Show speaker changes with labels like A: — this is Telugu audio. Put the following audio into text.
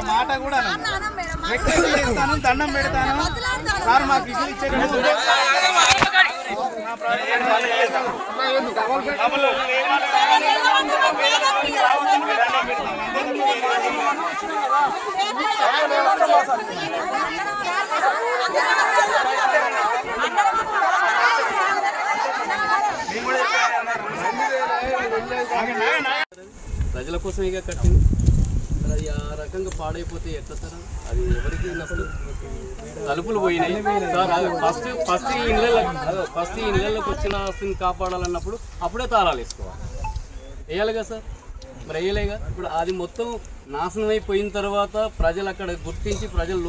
A: మాట కూడా దండం పెడతాను సార్ మాకు ఇచ్చేది
B: ప్రజల కోసం ఇక కట్టింది అది ఆ రకంగా పాడైపోతే ఎట్లా సార్ అది ఎవరికి నష్టం తలుపులు పోయినాయి సార్ అది ఫస్ట్ ఈ ఇళ్ళకి వచ్చిన ఆస్తిని కాపాడాలన్నప్పుడు అప్పుడే తాళాలు వేసుకోవాలి వేయాలిగా సార్ మరి వేయలేగా ఇప్పుడు అది మొత్తం నాశనం అయిపోయిన తర్వాత ప్రజలు అక్కడ గుర్తించి ప్రజలు